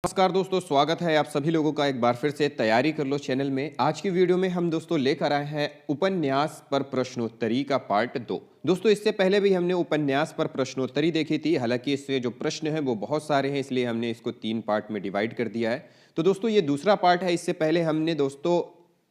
नमस्कार दोस्तों, स्वागत है आप सभी लोगों का एक बार फिर से तैयारी कर लो चैनल में। आज की वीडियो में हम दोस्तों लेकर आए हैं उपन्यास पर प्रश्नोत्तरी का पार्ट 2। दोस्तों इससे पहले भी हमने उपन्यास पर प्रश्नोत्तरी देखी थी, हालांकि इससे जो प्रश्न है वो बहुत सारे हैं, इसलिए हमने इसको 3 पार्ट में डिवाइड कर दिया है। तो दोस्तों ये दूसरा पार्ट है। इससे पहले हमने दोस्तों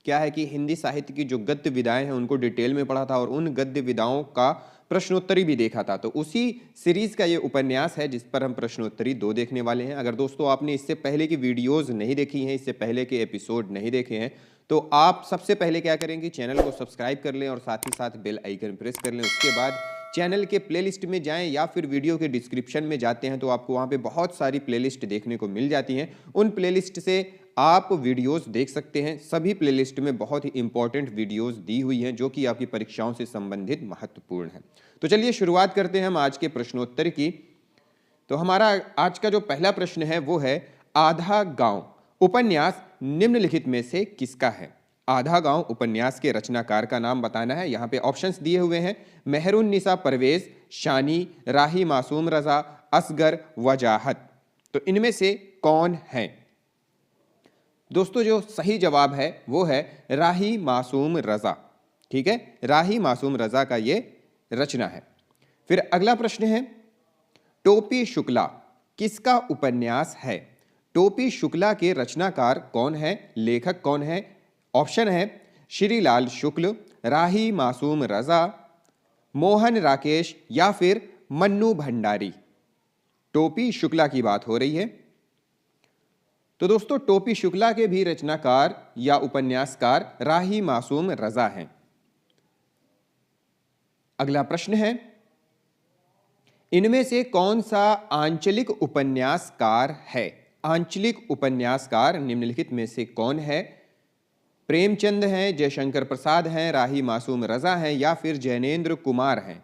क्या है कि हिंदी साहित्य की जो गद्य विधाएं हैं उनको डिटेल में पढ़ा था और उन गद्य विधाओं का प्रश्नोत्तरी भी देखा था। तो उसी सीरीज का ये उपन्यास है जिस पर हम प्रश्नोत्तरी 2 देखने वाले हैं। अगर दोस्तों आपने इससे पहले की वीडियोस नहीं देखी हैं, इससे पहले के एपिसोड नहीं देखे हैं, तो आप सबसे पहले क्या करेंगे, चैनल को सब्सक्राइब कर लें और साथ ही साथ बेल आइकन प्रेस कर लें। उसके बाद चैनल के प्लेलिस्ट में जाएं या फिर वीडियो के डिस्क्रिप्शन में जाते हैं तो आपको वहां पे बहुत सारी प्लेलिस्ट देखने को मिल जाती हैं। उन प्लेलिस्ट से आप वीडियोस देख सकते हैं। सभी प्लेलिस्ट में बहुत ही इंपॉर्टेंट वीडियोस दी हुई हैं जो कि आपकी परीक्षाओं से संबंधित महत्वपूर्ण है। तो चलिए शुरुआत करते हैं हम आज के प्रश्नोत्तर की। तो हमारा आज का जो पहला प्रश्न है वो है, आधा गांव उपन्यास निम्नलिखित में से किसका है? आधा गांव उपन्यास के रचनाकार का नाम बताना है। यहाँ पे ऑप्शंस दिए हुए हैं, मेहरुन्निसा परवेज, शानी, राही मासूम रजा, असगर, वजाहत। तो इनमें से कौन है? दोस्तों जो सही जवाब है वो है राही मासूम रजा। ठीक है, राही मासूम रजा का ये रचना है। फिर अगला प्रश्न है, टोपी शुक्ला किसका उपन्यास है? टोपी शुक्ला के रचनाकार कौन है, लेखक कौन है? ऑप्शन है श्रीलाल शुक्ल, राही मासूम रजा, मोहन राकेश या फिर मन्नू भंडारी। टोपी शुक्ला की बात हो रही है। तो दोस्तों टोपी शुक्ला के भी रचनाकार या उपन्यासकार राही मासूम रजा हैं। अगला प्रश्न है, इनमें से कौन सा आंचलिक उपन्यासकार है? आंचलिक उपन्यासकार निम्नलिखित में से कौन है? प्रेमचंद हैं, जयशंकर प्रसाद हैं, राही मासूम रजा हैं या फिर जैनेन्द्र कुमार हैं?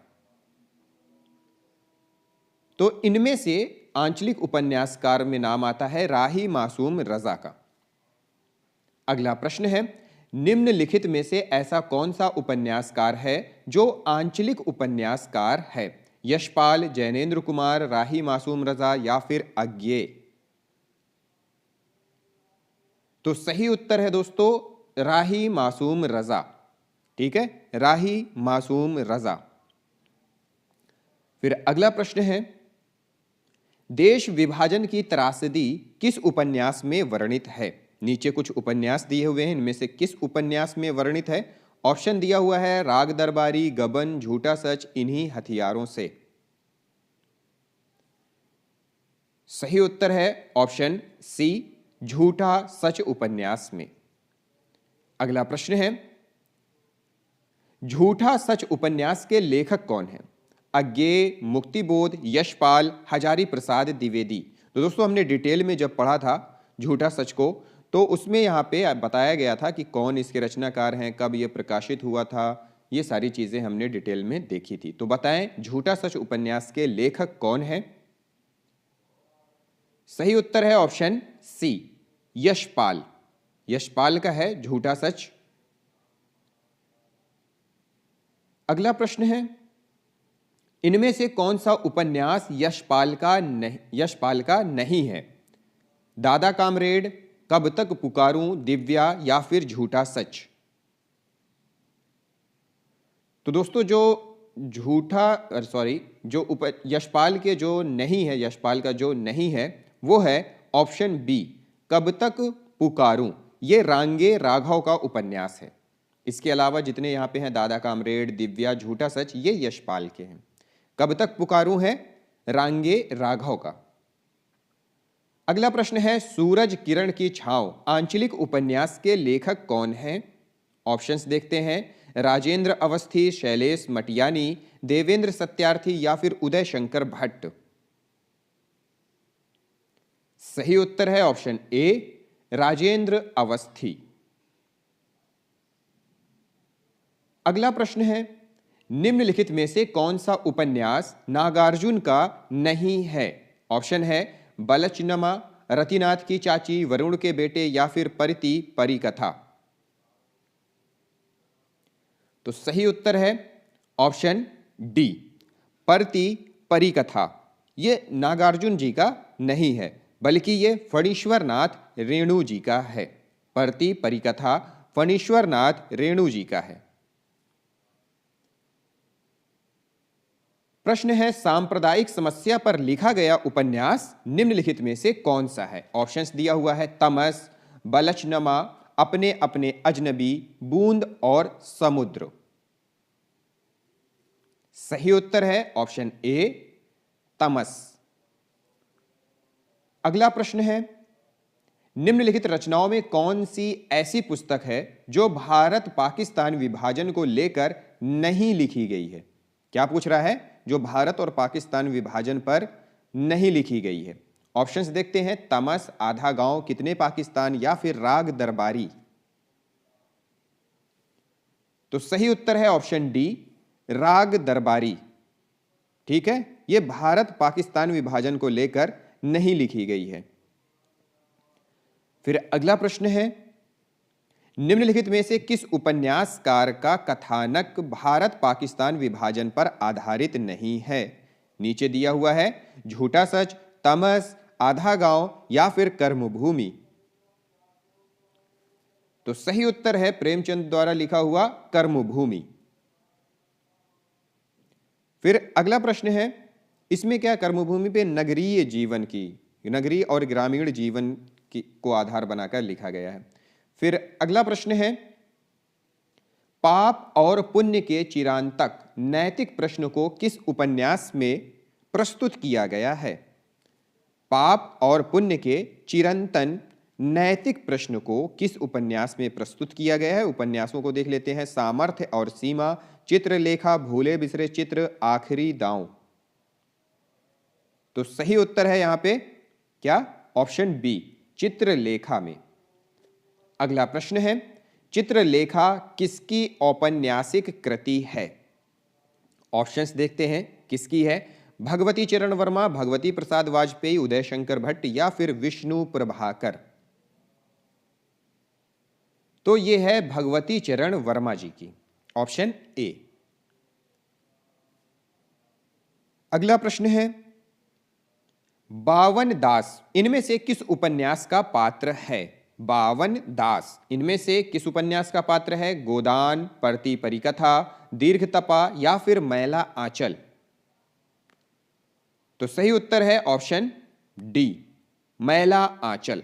तो इनमें से आंचलिक उपन्यासकार में नाम आता है राही मासूम रजा का। अगला प्रश्न है, निम्नलिखित में से ऐसा कौन सा उपन्यासकार है जो आंचलिक उपन्यासकार है? यशपाल, जैनेन्द्र कुमार, राही मासूम रजा या फिर अज्ञेय? तो सही उत्तर है दोस्तों राही मासूम रजा। ठीक है, राही मासूम रजा। फिर अगला प्रश्न है, देश विभाजन की त्रासदी किस उपन्यास में वर्णित है? नीचे कुछ उपन्यास दिए हुए हैं, इनमें से किस उपन्यास में वर्णित है? ऑप्शन दिया हुआ है राग दरबारी, गबन, झूठा सच, इन्हीं हथियारों से। सही उत्तर है ऑप्शन सी, झूठा सच उपन्यास में। अगला प्रश्न है, झूठा सच उपन्यास के लेखक कौन है? अज्ञेय, मुक्तिबोध, यशपाल, हजारी प्रसाद द्विवेदी। तो दोस्तों हमने डिटेल में जब पढ़ा था झूठा सच को, तो उसमें यहाँ पे बताया गया था कि कौन इसके रचनाकार हैं, कब ये प्रकाशित हुआ था, ये सारी चीजें हमने डिटेल में देखी थी। तो बताएं झूठा सच उपन्यास के लेखक कौन है? सही उत्तर है ऑप्शन सी, यशपाल। यशपाल का है झूठा सच। अगला प्रश्न है, इनमें से कौन सा उपन्यास यशपाल का नहीं है? दादा कामरेड, कब तक पुकारूं, दिव्या या फिर झूठा सच? तो दोस्तों जो यशपाल के जो नहीं है, यशपाल का जो नहीं है वो है ऑप्शन बी, कब तक पुकारूं। ये रांगे राघव का उपन्यास है। इसके अलावा जितने यहां पे हैं दादा कामरेड, दिव्या, झूठा सच, ये यशपाल के हैं। कब तक पुकारूं है रांगे राघव का। अगला प्रश्न है, सूरज किरण की छांव आंचलिक उपन्यास के लेखक कौन हैं? ऑप्शंस देखते हैं, राजेंद्र अवस्थी, शैलेश मटियानी, देवेंद्र सत्यार्थी या फिर उदय शंकर भट्ट? सही उत्तर है ऑप्शन ए, राजेंद्र अवस्थी। अगला प्रश्न है, निम्नलिखित में से कौन सा उपन्यास नागार्जुन का नहीं है? ऑप्शन है बलचनमा, रतिनाथ की चाची, वरुण के बेटे या फिर परिति परिकथा? तो सही उत्तर है ऑप्शन डी, परति परिकथा। ये नागार्जुन जी का नहीं है, बल्कि ये फणीश्वर नाथ रेणु जी का है। परती परिकथा फणीश्वर नाथ रेणु जी का है। प्रश्न है, सांप्रदायिक समस्या पर लिखा गया उपन्यास निम्नलिखित में से कौन सा है? ऑप्शंस दिया हुआ है, तमस, बलचनमा, अपने अपने अजनबी, बूंद और समुद्र। सही उत्तर है ऑप्शन ए, तमस। अगला प्रश्न है, निम्नलिखित रचनाओं में कौन सी ऐसी पुस्तक है जो भारत पाकिस्तान विभाजन को लेकर नहीं लिखी गई है? क्या पूछ रहा है? जो भारत और पाकिस्तान विभाजन पर नहीं लिखी गई है। ऑप्शंस देखते हैं, तमस, आधा गांव, कितने पाकिस्तान या फिर राग दरबारी। तो सही उत्तर है ऑप्शन डी, राग दरबारी। ठीक है, यह भारत पाकिस्तान विभाजन को लेकर नहीं लिखी गई है। फिर अगला प्रश्न है, निम्नलिखित में से किस उपन्यासकार का कथानक भारत पाकिस्तान विभाजन पर आधारित नहीं है? नीचे दिया हुआ है, झूठा सच, तमस, आधा गांव या फिर कर्मभूमि। तो सही उत्तर है प्रेमचंद द्वारा लिखा हुआ कर्मभूमि। फिर अगला प्रश्न है, इसमें क्या कर्मभूमि पे नगरीय जीवन की, नगरीय और ग्रामीण जीवन को आधार बनाकर लिखा गया है। फिर अगला प्रश्न है, पाप और पुण्य के चिरांतक नैतिक प्रश्न को किस उपन्यास में प्रस्तुत किया गया है? पाप और पुण्य के चिरंतन नैतिक प्रश्न को किस उपन्यास में प्रस्तुत किया गया है? उपन्यासों को देख लेते हैं, सामर्थ्य और सीमा, चित्रलेखा, भूले बिसरे चित्र, आखिरी दांव। तो सही उत्तर है यहां पे क्या? ऑप्शन बी, चित्रलेखा में। अगला प्रश्न है, चित्रलेखा किसकी औपन्यासिक कृति है? ऑप्शंस देखते हैं, किसकी है? भगवती चरण वर्मा, भगवती प्रसाद वाजपेयी, उदय शंकर भट्ट या फिर विष्णु प्रभाकर। तो यह है भगवती चरण वर्मा जी की, ऑप्शन ए। अगला प्रश्न है, बावन दास इनमें से किस उपन्यास का पात्र है? बावन दास इनमें से किस उपन्यास का पात्र है? गोदान, परती परिकथा, दीर्घ तपा या फिर मैला आंचल। तो सही उत्तर है ऑप्शन डी, मैला आंचल।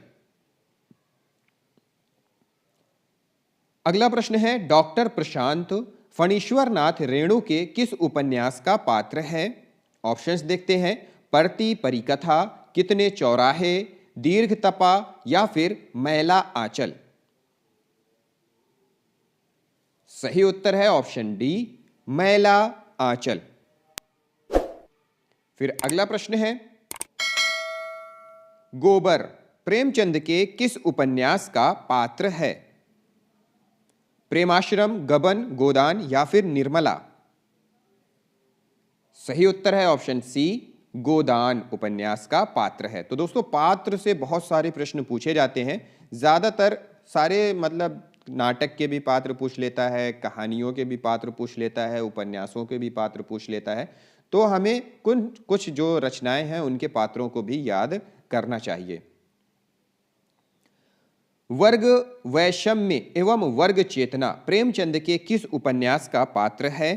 अगला प्रश्न है, डॉक्टर प्रशांत फणीश्वर नाथ रेणु के किस उपन्यास का पात्र है? ऑप्शंस देखते हैं, परती परिकथा, कितने चौराहे, दीर्घ तपा या फिर मैला आंचल। सही उत्तर है ऑप्शन डी, मैला आंचल। फिर अगला प्रश्न है, गोबर प्रेमचंद के किस उपन्यास का पात्र है? प्रेमाश्रम, गबन, गोदान या फिर निर्मला। सही उत्तर है ऑप्शन सी, गोदान उपन्यास का पात्र है। तो दोस्तों, पात्र से बहुत सारे प्रश्न पूछे जाते हैं। ज्यादातर सारे मतलब नाटक के भी पात्र पूछ लेता है, कहानियों के भी पात्र पूछ लेता है, उपन्यासों के भी पात्र पूछ लेता है। तो हमें कुछ जो रचनाएं हैं उनके पात्रों को भी याद करना चाहिए। वर्ग वैषम्य एवं वर्ग चेतना प्रेमचंद के किस उपन्यास का पात्र है?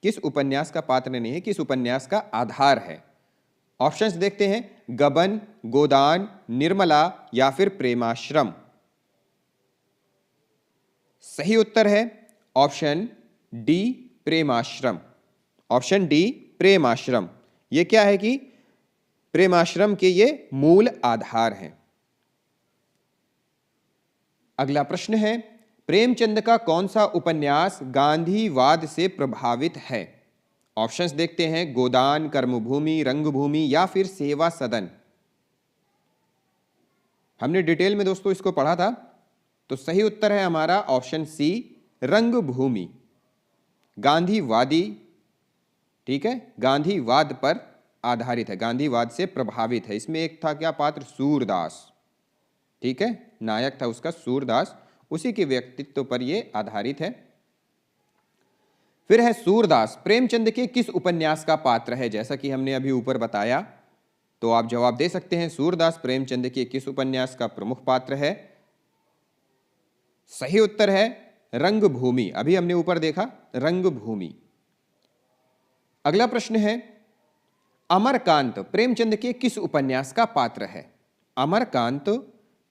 किस उपन्यास का पात्र नहीं है, किस उपन्यास का आधार है? ऑप्शंस देखते हैं, गबन, गोदान, निर्मला या फिर प्रेमाश्रम। सही उत्तर है option D, Premashram. Option D, Premashram. यह क्या है कि प्रेमाश्रम के ये मूल आधार हैं। अगला प्रश्न है, प्रेमचंद का कौन सा उपन्यास गांधीवाद से प्रभावित है? ऑप्शंस देखते हैं, गोदान, कर्मभूमि, रंगभूमि या फिर सेवा सदन। हमने डिटेल में दोस्तों इसको पढ़ा था। तो सही उत्तर है हमारा ऑप्शन सी, रंगभूमि। गांधीवादी, ठीक है, गांधीवाद पर आधारित है, गांधीवाद से प्रभावित है। इसमें एक था क्या पात्र? सूरदास, ठीक है, नायक था उसका सूरदास, उसी के व्यक्तित्व पर यह आधारित है। फिर है सूरदास प्रेमचंद के किस उपन्यास का पात्र है? जैसा कि हमने अभी ऊपर बताया, तो आप जवाब दे सकते हैं सूरदास प्रेमचंद के किस उपन्यास का प्रमुख पात्र है। सही उत्तर है रंगभूमि। अभी हमने ऊपर देखा रंगभूमि। अगला प्रश्न है अमरकांत प्रेमचंद के किस उपन्यास का पात्र है। अमरकांत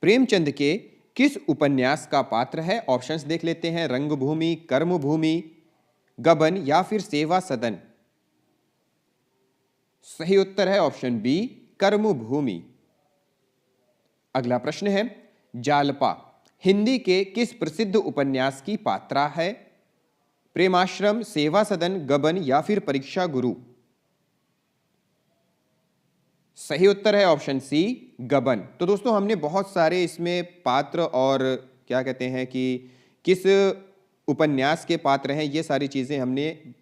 प्रेमचंद के किस उपन्यास का पात्र है। ऑप्शंस देख लेते हैं, रंगभूमि, कर्मभूमि, गबन या फिर सेवा सदन। सही उत्तर है ऑप्शन बी, कर्मभूमि। अगला प्रश्न है जालपा हिंदी के किस प्रसिद्ध उपन्यास की पात्रा है। प्रेमाश्रम, सेवा सदन, गबन या फिर परीक्षा गुरु। सही उत्तर है ऑप्शन सी, गबन। तो दोस्तों हमने बहुत सारे इसमें पात्र और क्या कहते हैं कि किस उपन्यास के पात्र हैं, ये सारी चीज़ें हमने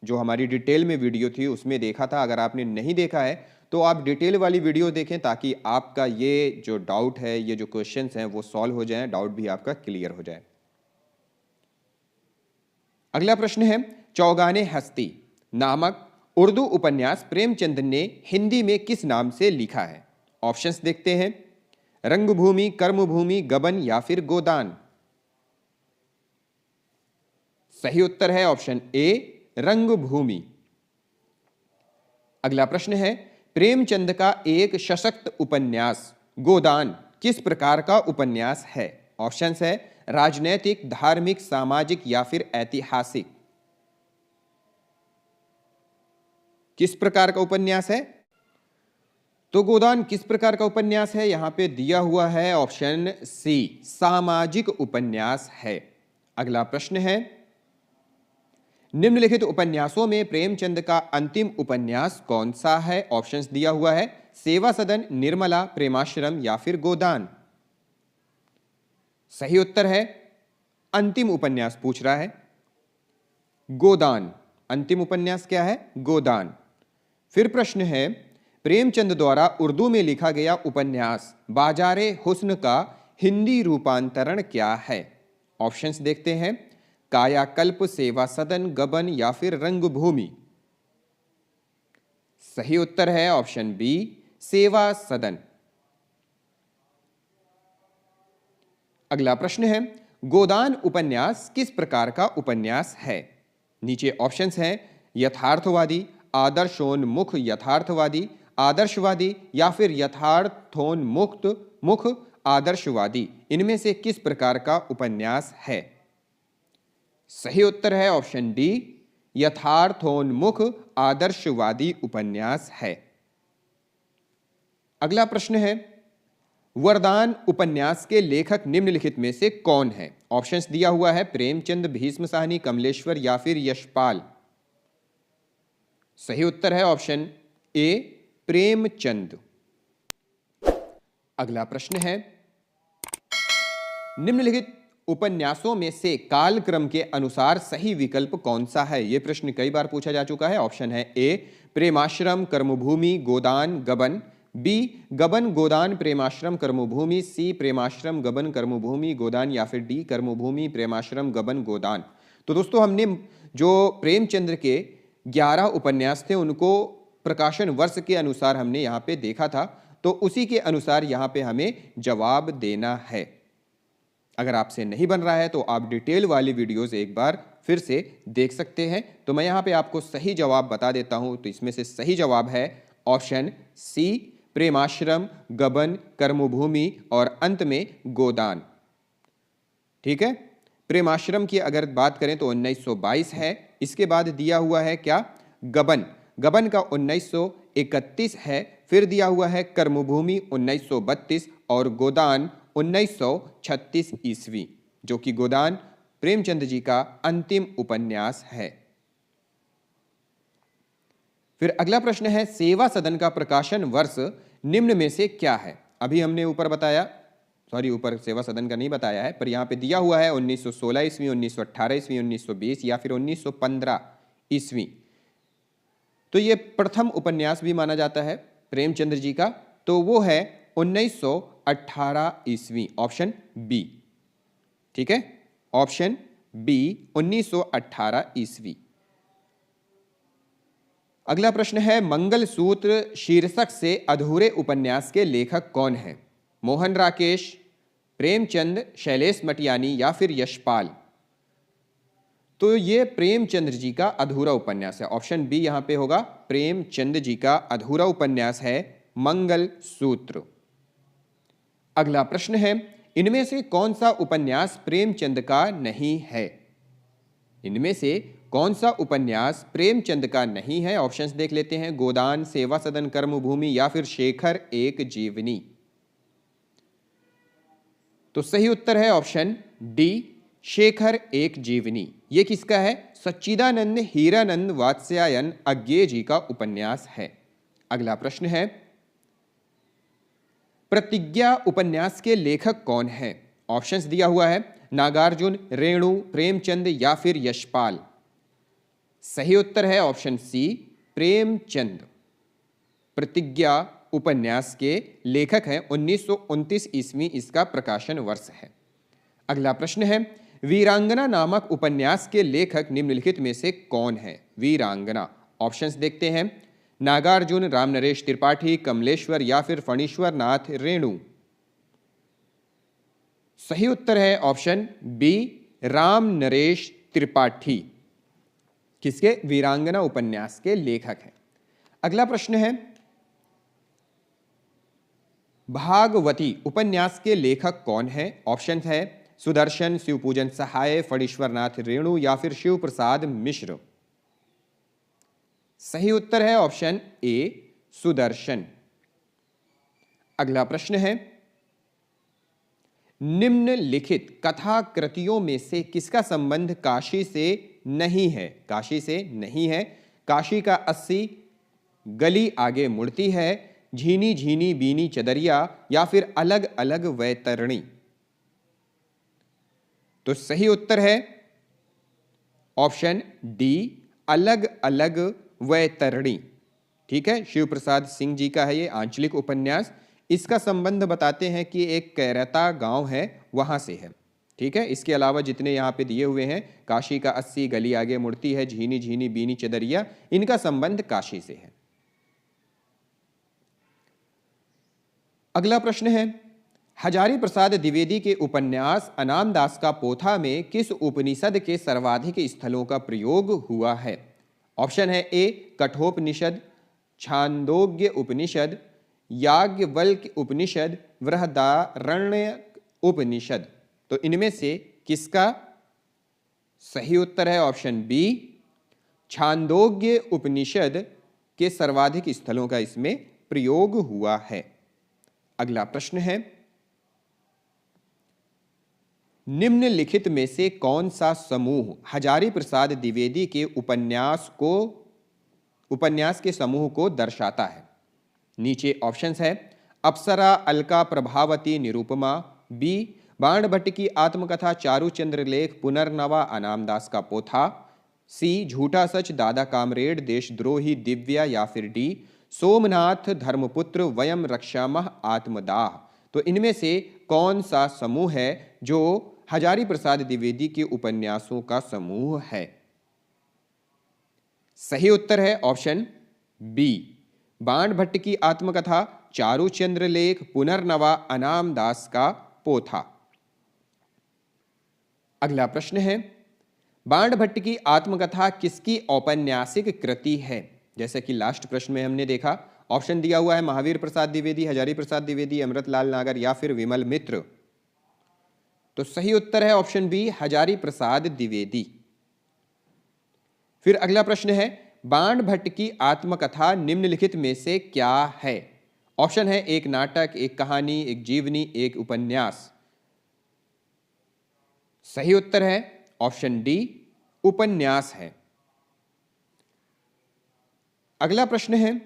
जो हमारी डिटेल में वीडियो थी उसमें देखा था। अगर आपने नहीं देखा है तो आप डिटेल वाली वीडियो देखें ताकि आपका ये जो डाउट है, ये जो क्वेश्चंस हैं वो सॉल्व हो जाएं, डाउट भी आपका क्लियर हो जाए। अगला प्रश्न है चौगाने हस्ती नामक उर्दू उपन्यास प्रेमचंद ने हिंदी में किस नाम से लिखा है। ऑप्शंस देखते हैं, रंगभूमि, कर्मभूमि, गबन या फिर गोदान। सही उत्तर है ऑप्शन ए, रंगभूमि। अगला प्रश्न है प्रेमचंद का एक सशक्त उपन्यास गोदान किस प्रकार का उपन्यास है। ऑप्शंस है राजनैतिक, धार्मिक, सामाजिक या फिर ऐतिहासिक। किस प्रकार का उपन्यास है। तो गोदान किस प्रकार का उपन्यास है, यहां पे दिया हुआ है ऑप्शन सी, सामाजिक उपन्यास है। अगला प्रश्न है निम्नलिखित उपन्यासों में प्रेमचंद का अंतिम उपन्यास कौन सा है। ऑप्शंस दिया हुआ है, सेवा सदन, निर्मला, प्रेमाश्रम या फिर गोदान। सही उत्तर है अंतिम उपन्यास पूछ रहा है गोदान। अंतिम उपन्यास क्या है, गोदान। फिर प्रश्न है प्रेमचंद द्वारा उर्दू में लिखा गया उपन्यास बाजारे हुस्न का हिंदी रूपांतरण क्या है। ऑप्शंस देखते हैं, कायाकल्प, सेवा सदन, गबन या फिर रंगभूमि। सही उत्तर है ऑप्शन बी, सेवा सदन। अगला प्रश्न है गोदान उपन्यास किस प्रकार का उपन्यास है। नीचे ऑप्शंस हैं, यथार्थवादी, आदर्शोन्मुख यथार्थवादी, आदर्शवादी या फिर यथार्थोन्मुक्त मुख आदर्शवादी। इनमें से किस प्रकार का उपन्यास है। सही उत्तर है ऑप्शन डी, यथार्थोन्मुख आदर्शवादी उपन्यास है। अगला प्रश्न है वरदान उपन्यास के लेखक निम्नलिखित में से कौन है। ऑप्शंस दिया हुआ है, प्रेमचंद, भीष्म साहनी, कमलेश्वर या फिर यशपाल। सही उत्तर है ऑप्शन ए, प्रेमचंद। अगला प्रश्न है निम्नलिखित उपन्यासों में से कालक्रम के अनुसार सही विकल्प कौन सा है। यह प्रश्न कई बार पूछा जा चुका है। ऑप्शन है ए, प्रेमाश्रम, कर्मभूमि, गोदान, गबन, बी, गबन, गोदान, प्रेमाश्रम, कर्मभूमि, सी, प्रेमाश्रम, गबन, कर्मभूमि, गोदान या फिर डी, कर्मभूमि, प्रेमाश्रम, गबन, गोदान। तो दोस्तों हमने जो प्रेमचंद्र के 11 उपन्यास थे उनको प्रकाशन वर्ष के अनुसार हमने यहाँ पे देखा था, तो उसी के अनुसार यहाँ पे हमें जवाब देना है। अगर आपसे नहीं बन रहा है तो आप डिटेल वाली वीडियोस एक बार फिर से देख सकते हैं। तो मैं यहाँ पे आपको सही जवाब बता देता हूँ। तो इसमें से सही जवाब है ऑप्शन सी, प्रेमाश्रम, गबन, कर्मभूमि और अंत में गोदान। ठीक है, प्रेमाश्रम की अगर बात करें तो 1922 है। इसके बाद दिया हुआ है क्या, गबन, गबन का 1931 है। फिर दिया हुआ है कर्मभूमि 1932 और गोदान 1936 ईस्वी, जो कि गोदान प्रेमचंद जी का अंतिम उपन्यास है। फिर अगला प्रश्न है सेवा सदन का प्रकाशन वर्ष निम्न में से क्या है। अभी हमने ऊपर बताया, ऊपर सेवा सदन का नहीं बताया है, पर यहाँ पे दिया हुआ है 1916 ईस्वी, 1918 ईस्वी, 1920 या फिर 1915 ईस्वी। तो ये प्रथम उपन्यास भी माना जाता है प्रेमचंद्र जी का, तो वो है 1918 ईस्वी, ऑप्शन बी। ठीक है, ऑप्शन बी 1918 ईस्वी। अगला प्रश्न है, मंगलसूत्र शीर्षक से अधूरे उपन्यास के लेखक कौन हैं? मोहन राकेश, प्रेमचंद, शैलेश मटियानी या फिर यशपाल? तो ये प्रेमचंद्र जी का अधूरा उपन्यास है। ऑप्शन बी यहां पे होगा, प्रेमचंद जी का अधूरा उपन्यास है मंगलसूत्र। अगला प्रश्न है, इनमें से कौन सा उपन्यास प्रेमचंद का नहीं है? इनमें से कौन सा उपन्यास प्रेमचंद का नहीं है? ऑप्शंस देख लेते हैं, गोदान, सेवा सदन, कर्मभूमि या फिर शेखर एक जीवनी। तो सही उत्तर है ऑप्शन डी, शेखर एक जीवनी। यह किसका है? सच्चिदानंद हीरानंद वात्स्यायन अज्ञे जी का उपन्यास है। अगला प्रश्न है, प्रतिज्ञा उपन्यास के लेखक कौन है? ऑप्शंस दिया हुआ है, नागार्जुन, रेणु, प्रेमचंद या फिर यशपाल। सही उत्तर है ऑप्शन सी, प्रेमचंद। प्रतिज्ञा उपन्यास के लेखक हैं। 1929 ईस्वी इसका प्रकाशन वर्ष है। अगला प्रश्न है, वीरांगना नामक उपन्यास के लेखक निम्नलिखित में से कौन है? वीरांगना। ऑप्शंस देखते हैं, नागार्जुन, रामनरेश त्रिपाठी, कमलेश्वर या फिर फणीश्वर नाथ रेणु। सही उत्तर है ऑप्शन बी, रामनरेश त्रिपाठी, किसके? वीरांगना उपन्यास के लेखक हैं। अगला प्रश्न है, भागवती उपन्यास के लेखक कौन है? ऑप्शन है, सुदर्शन, शिवपूजन सहाय, फणीश्वरनाथ रेणु या फिर शिव प्रसाद मिश्र। सही उत्तर है ऑप्शन ए, सुदर्शन। अगला प्रश्न है, निम्नलिखित कथा कृतियों में से किसका संबंध काशी से नहीं है? काशी से नहीं है। काशी का 80, गली आगे मुड़ती है, झीनी झीनी बीनी चदरिया या फिर अलग अलग वैतरणी। तो सही उत्तर है ऑप्शन डी, अलग अलग वैतरणी। ठीक है, शिव प्रसाद सिंह जी का है ये आंचलिक उपन्यास। इसका संबंध बताते हैं कि एक कैरता गांव है, वहां से है। ठीक है, इसके अलावा जितने यहाँ पे दिए हुए हैं, काशी का 80, गली आगे मुड़ती है, झीनी झीनी बीनी चदरिया, इनका संबंध काशी से है। अगला प्रश्न है, हजारी प्रसाद द्विवेदी के उपन्यास अनाम दास का पोथा में किस उपनिषद के सर्वाधिक स्थलों का प्रयोग हुआ है? ऑप्शन है, ए कठोपनिषद, छांदोग्य उपनिषद, याज्ञवल्क्य उपनिषद, बृहदारण्यक उपनिषद। तो इनमें से किसका सही उत्तर है? ऑप्शन बी, छांदोग्य उपनिषद के सर्वाधिक स्थलों का इसमें प्रयोग हुआ है। अगला प्रश्न है, निम्नलिखित में से कौन सा समूह हजारी प्रसाद द्विवेदी के उपन्यास के समूह को दर्शाता है? नीचे ऑप्शंस है, अप्सरा, अलका, प्रभावती, निरूपमा। बी, बाणभट्ट की आत्मकथा, चारुचंद्र लेख, पुनर्नवा, अनामदास का पोथा। सी, झूठा सच, दादा कामरेड, देशद्रोही, दिव्या या फिर डी, सोमनाथ धर्मपुत्र, वयम रक्षामः, आत्मदाह। तो इनमें से कौन सा समूह है जो हजारी प्रसाद द्विवेदी के उपन्यासों का समूह है? सही उत्तर है ऑप्शन बी, बाणभट्ट की आत्मकथा, चारुचंद्र लेख, पुनर्नवा, अनामदास का पोथा। अगला प्रश्न है, बाणभट्ट की आत्मकथा किसकी औपन्यासिक कृति है? जैसे कि लास्ट प्रश्न में हमने देखा, ऑप्शन दिया हुआ है, महावीर प्रसाद द्विवेदी, हजारी प्रसाद द्विवेदी, अमृतलाल नागर या फिर विमल मित्र। तो सही उत्तर है ऑप्शन बी, हजारी प्रसाद द्विवेदी। फिर अगला प्रश्न है, बाणभट्ट की आत्मकथा निम्नलिखित में से क्या है? ऑप्शन है, एक नाटक, एक कहानी, एक जीवनी, एक उपन्यास। सही उत्तर है ऑप्शन डी, उपन्यास है। अगला प्रश्न है,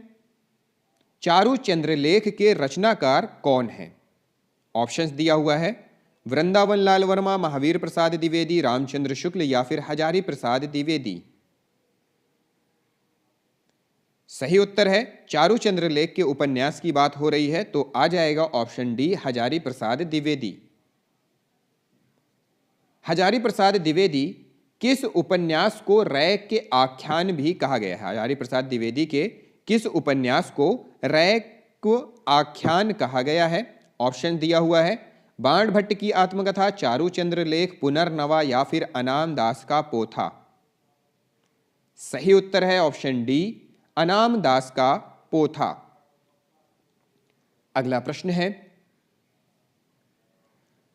चारुचंद्र लेख के रचनाकार कौन है? ऑप्शंस दिया हुआ है, वृंदावन लाल वर्मा, महावीर प्रसाद द्विवेदी, रामचंद्र शुक्ल या फिर हजारी प्रसाद द्विवेदी। सही उत्तर है, चारुचंद्र लेख के उपन्यास की बात हो रही है तो आ जाएगा ऑप्शन डी, हजारी प्रसाद द्विवेदी। हजारी प्रसाद द्विवेदी किस उपन्यास को रैक के आख्यान भी कहा गया है? हजारी प्रसाद द्विवेदी के किस उपन्यास को रैक को आख्यान कहा गया है? ऑप्शन दिया हुआ है, बाण भट्ट की आत्मकथा, चारूचंद्र लेख, पुनर्नवा या फिर अनाम दास का पोथा। सही उत्तर है ऑप्शन डी, अनाम दास का पोथा। अगला प्रश्न है,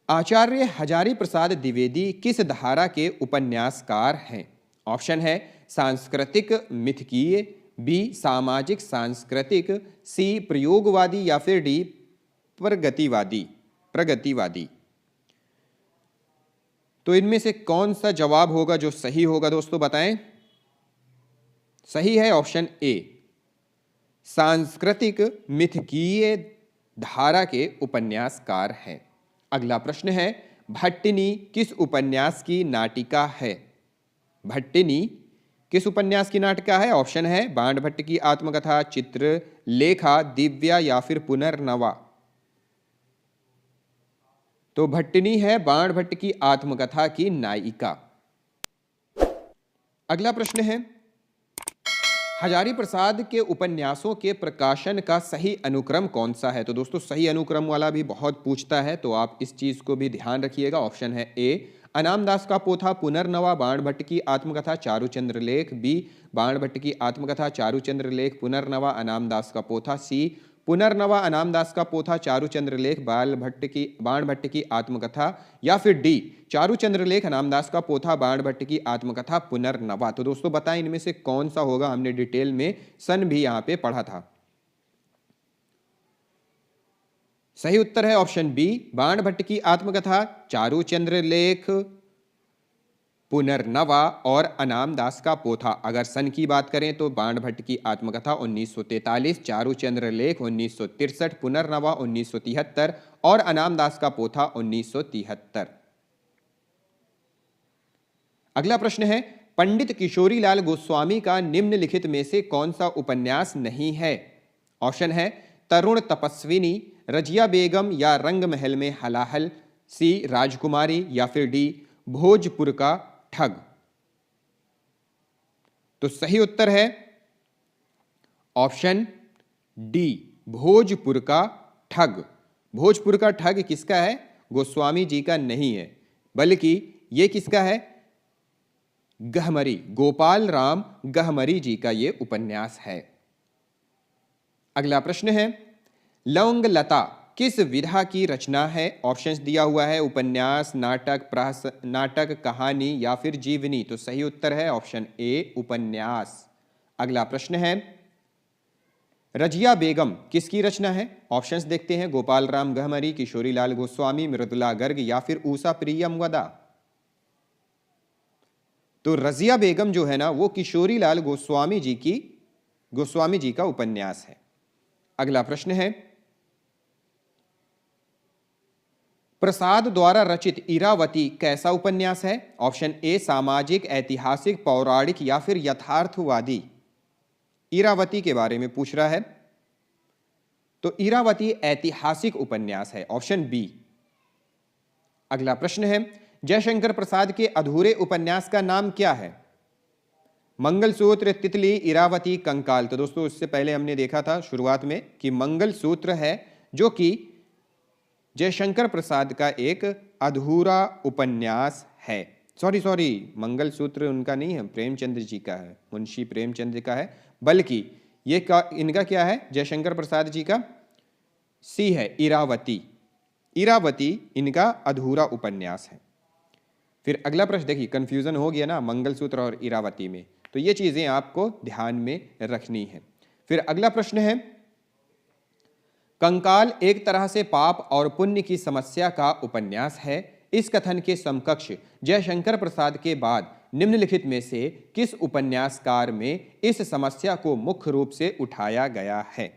आचार्य हजारी प्रसाद द्विवेदी किस धारा के उपन्यासकार हैं? ऑप्शन है सांस्कृतिक मिथकीय, बी सामाजिक सांस्कृतिक, सी प्रयोगवादी या फिर डी प्रगतिवादी। तो इनमें से कौन सा जवाब होगा जो सही होगा दोस्तों, बताएं। सही है ऑप्शन ए, सांस्कृतिक मिथकीय धारा के उपन्यासकार हैं। अगला प्रश्न है, भट्टिनी किस उपन्यास की नाटिका है? भट्टिनी किस उपन्यास की नाटिका है? ऑप्शन है बाण भट्ट की आत्मकथा, चित्रलेखा, दिव्या या फिर पुनर्नवा। तो भट्टिनी है बाण भट्ट की आत्मकथा की नायिका। अगला प्रश्न है, हजारी प्रसाद के उपन्यासों के प्रकाशन का सही अनुक्रम कौन सा है? तो दोस्तों सही अनुक्रम वाला भी बहुत पूछता है, तो आप इस चीज को भी ध्यान रखिएगा। ऑप्शन है ए अनाम दास का पोथा, पुनर्नवा, बाण भट्ट की आत्मकथा, चारूचंद्र लेख, बी बाण भट्ट की आत्मकथा, चारूचंद्र लेख, पुनर्नवा, अनाम दास का पोथा, सी पुनर्नवा, अनाम दास का पोथा, चारूचंद्र लेख, बाण भट्ट की आत्मकथा, या फिर डी चारूचंद्र लेख, अनाम दास का पोथा, बाण भट्ट की आत्मकथा, पुनर्नवा। तो दोस्तों बताएं इनमें से कौन सा होगा? हमने डिटेल में सन भी यहां पे पढ़ा था। सही उत्तर है ऑप्शन बी, बाण भट्ट की आत्मकथा, चारूचंद्र लेख, पुनर्नवा और अनाम दास का पोथा। अगर सन की बात करें तो बाण भट्ट की आत्मकथा 1943, चारूचंद्र लेख 1963, पुनर्नवा 1973 और अनाम दास का पोथा 1973। अगला प्रश्न है, पंडित किशोरीलाल गोस्वामी का निम्नलिखित में से कौन सा उपन्यास नहीं है? ऑप्शन है तरुण तपस्विनी, रजिया बेगम या रंग महल में हलाहल, सी राजकुमारी या फिर डी भोजपुर का ठग। तो सही उत्तर है ऑप्शन डी भोजपुर का ठग। भोजपुर का ठग किसका है? गोस्वामी जी का नहीं है, बल्कि यह किसका है? गहमरी, गोपाल राम गहमरी जी का यह उपन्यास है। अगला प्रश्न है, लौंग लता किस विधा की रचना है? ऑप्शंस दिया हुआ है, उपन्यास, नाटक, कहानी या फिर जीवनी। तो सही उत्तर है ऑप्शन ए, उपन्यास। अगला प्रश्न है, रजिया बेगम किसकी रचना है? ऑप्शंस देखते हैं, गोपाल राम गहमरी, किशोरीलाल गोस्वामी, मृदुला गर्ग या फिर ऊषा प्रियमवदा। तो रजिया बेगम जो है ना, वो किशोरीलाल गोस्वामी जी का उपन्यास है। अगला प्रश्न है, प्रसाद द्वारा रचित इरावती कैसा उपन्यास है? ऑप्शन ए सामाजिक, ऐतिहासिक, पौराणिक या फिर यथार्थवादी। इरावती के बारे में पूछ रहा है, तो इरावती ऐतिहासिक उपन्यास है, ऑप्शन बी। अगला प्रश्न है, जयशंकर प्रसाद के अधूरे उपन्यास का नाम क्या है? मंगलसूत्र, तितली, इरावती, कंकाल। तो दोस्तों इससे पहले हमने देखा था शुरुआत में कि मंगलसूत्र है जो कि जयशंकर प्रसाद का एक अधूरा उपन्यास है। सॉरी, मंगलसूत्र उनका नहीं है, प्रेमचंद्र जी का है, मुंशी प्रेमचंद्र का है, बल्कि ये इनका क्या है? जयशंकर प्रसाद जी का सी है, इरावती। इरावती इनका अधूरा उपन्यास है। फिर अगला प्रश्न देखिए, कंफ्यूजन हो गया ना मंगलसूत्र और इरावती में, तो ये चीजें आपको ध्यान में रखनी है। फिर अगला प्रश्न है, कंकाल एक तरह से पाप और पुण्य की समस्या का उपन्यास है। इस कथन के समकक्ष जयशंकर प्रसाद के बाद निम्नलिखित में से किस उपन्यासकार में इस समस्या को मुख्य रूप से उठाया गया है?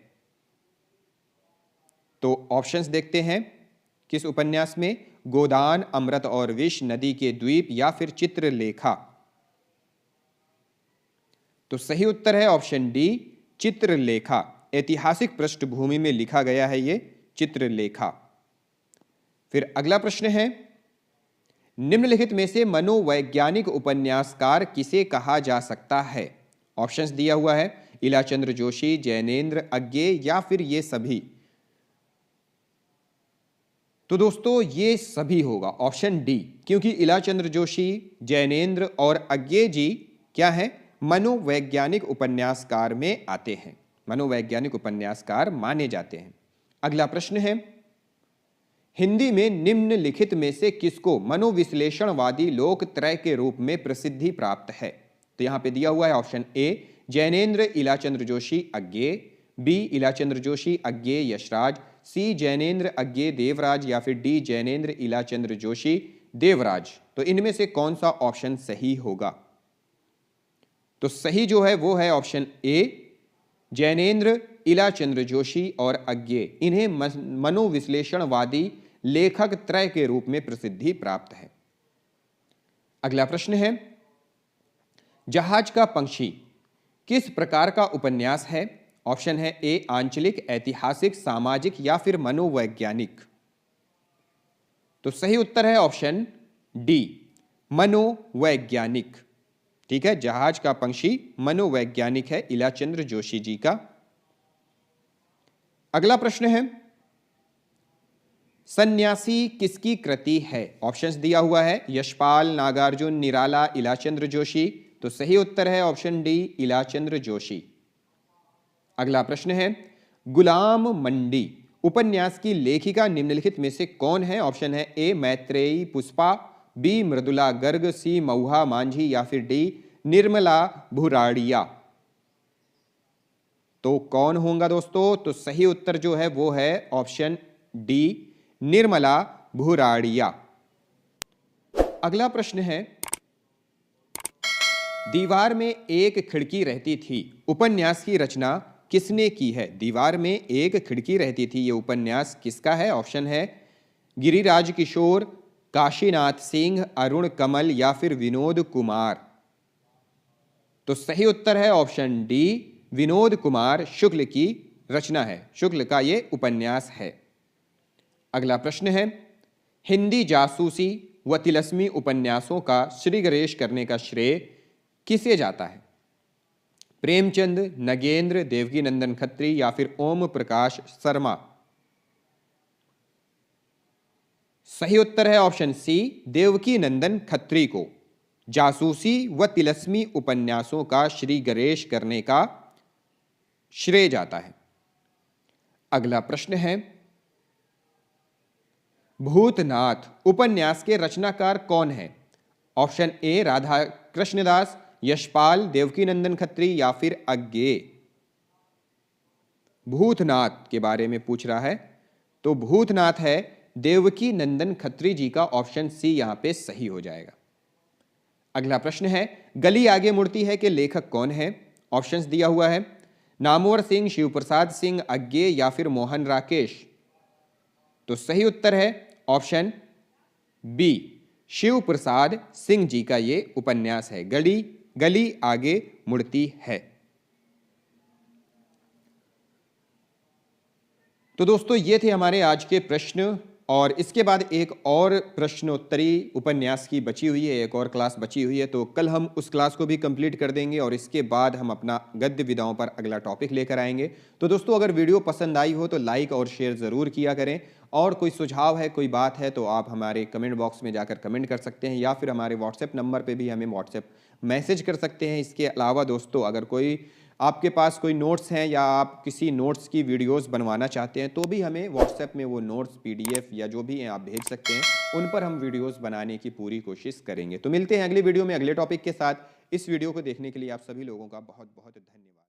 तो ऑप्शंस देखते हैं, किस उपन्यास में? गोदान, अमृत और विष, नदी के द्वीप या फिर चित्रलेखा। तो सही उत्तर है ऑप्शन डी, चित्रलेखा। ऐतिहासिक पृष्ठभूमि में लिखा गया है ये चित्रलेखा। फिर अगला प्रश्न है, निम्नलिखित में से मनोवैज्ञानिक उपन्यासकार किसे कहा जा सकता है? ऑप्शंस दिया हुआ है, इलाचंद्र जोशी, जैनेन्द्र अज्ञे या फिर ये सभी। तो दोस्तों ये सभी होगा, ऑप्शन डी, क्योंकि इलाचंद्र जोशी, जैनेन्द्र और अज्ञे जी क्या है? मनोवैज्ञानिक उपन्यासकार में आते हैं, मनोवैज्ञानिक उपन्यासकार माने जाते हैं। अगला प्रश्न है, हिंदी में निम्नलिखित में से किसको मनोविश्लेषणवादी लोकत्रय के रूप में प्रसिद्धि प्राप्त है? तो यहां पे दिया हुआ है option A Jainendra Ilachandra Joshi Agyeya, B Ilachandra Joshi Agyeya Yashraj, C Jainendra Agyeya Devraj या फिर डी जैनेन्द्र इलाचंद्र जोशी देवराज। तो इनमें से कौन सा ऑप्शन सही होगा? तो सही जो है वो है ऑप्शन ए जैनेन्द्र इलाचंद्र जोशी और अज्ञे, इन्हें मनोविश्लेषणवादी लेखक त्रय के रूप में प्रसिद्धि प्राप्त है। अगला प्रश्न है, जहाज का पंछी किस प्रकार का उपन्यास है? ऑप्शन है ए आंचलिक, ऐतिहासिक, सामाजिक या फिर मनोवैज्ञानिक। तो सही उत्तर है ऑप्शन डी मनोवैज्ञानिक। ठीक है, जहाज का पंछी मनोवैज्ञानिक है इलाचंद्र जोशी जी का। अगला प्रश्न है, सन्यासी किसकी कृति है? ऑप्शंस दिया हुआ है, यशपाल, नागार्जुन, निराला, इलाचंद्र जोशी। तो सही उत्तर है ऑप्शन डी इलाचंद्र जोशी। अगला प्रश्न है, गुलाम मंडी उपन्यास की लेखिका निम्नलिखित में से कौन है? ऑप्शन है ए मैत्रेयी पुष्पा, बी मृदुला गर्ग, सी मऊहा मांझी या फिर डी निर्मला भुराड़िया। तो कौन होगा दोस्तों? तो सही उत्तर जो है वो है ऑप्शन डी निर्मला भुराड़िया। अगला प्रश्न है, दीवार में एक खिड़की रहती थी उपन्यास की रचना किसने की है? दीवार में एक खिड़की रहती थी, यह उपन्यास किसका है? ऑप्शन है गिरिराज किशोर, काशीनाथ सिंह, अरुण कमल या फिर विनोद कुमार। तो सही उत्तर है ऑप्शन डी विनोद कुमार शुक्ल की रचना है, शुक्ल का यह उपन्यास है। अगला प्रश्न है, हिंदी जासूसी व तिलस्मी उपन्यासों का श्री गणेश करने का श्रेय किसे जाता है? प्रेमचंद, नगेंद्र, देवकी नंदन खत्री या फिर ओम प्रकाश शर्मा। सही उत्तर है ऑप्शन सी देवकी नंदन खत्री को जासूसी व तिलस्मी उपन्यासों का श्री गणेश करने का श्रेय जाता है। अगला प्रश्न है, भूतनाथ उपन्यास के रचनाकार कौन है? ऑप्शन ए राधा कृष्णदास, यशपाल, देवकी नंदन खत्री या फिर अज्ञे। भूतनाथ के बारे में पूछ रहा है, तो भूतनाथ है देवकी नंदन खत्री जी का, ऑप्शन सी यहां पे सही हो जाएगा। अगला प्रश्न है, गली आगे मुड़ती है के लेखक कौन है? ऑप्शंस दिया हुआ है, नामवर सिंह, शिवप्रसाद सिंह, अज्ञे या फिर मोहन राकेश। तो सही उत्तर है ऑप्शन बी शिव प्रसाद सिंह जी का ये उपन्यास है, गली आगे मुड़ती है। तो दोस्तों ये थे हमारे आज के प्रश्न, और इसके बाद एक और प्रश्नोत्तरी उपन्यास की बची हुई है, एक और क्लास बची हुई है, तो कल हम उस क्लास को भी कंप्लीट कर देंगे और इसके बाद हम अपना गद्य विधाओं पर अगला टॉपिक लेकर आएंगे। तो दोस्तों अगर वीडियो पसंद आई हो तो लाइक और शेयर ज़रूर किया करें, और कोई सुझाव है, कोई बात है तो आप हमारे कमेंट बॉक्स में जाकर कमेंट कर सकते हैं, या फिर हमारे व्हाट्सएप नंबर पर भी हमें व्हाट्सएप मैसेज कर सकते हैं। इसके अलावा दोस्तों अगर कोई आपके पास कोई नोट्स हैं या आप किसी नोट्स की वीडियोस बनवाना चाहते हैं तो भी हमें व्हाट्सएप में वो नोट्स PDF या जो भी हैं आप भेज सकते हैं, उन पर हम वीडियोस बनाने की पूरी कोशिश करेंगे। तो मिलते हैं अगली वीडियो में अगले टॉपिक के साथ। इस वीडियो को देखने के लिए आप सभी लोगों का बहुत बहुत धन्यवाद।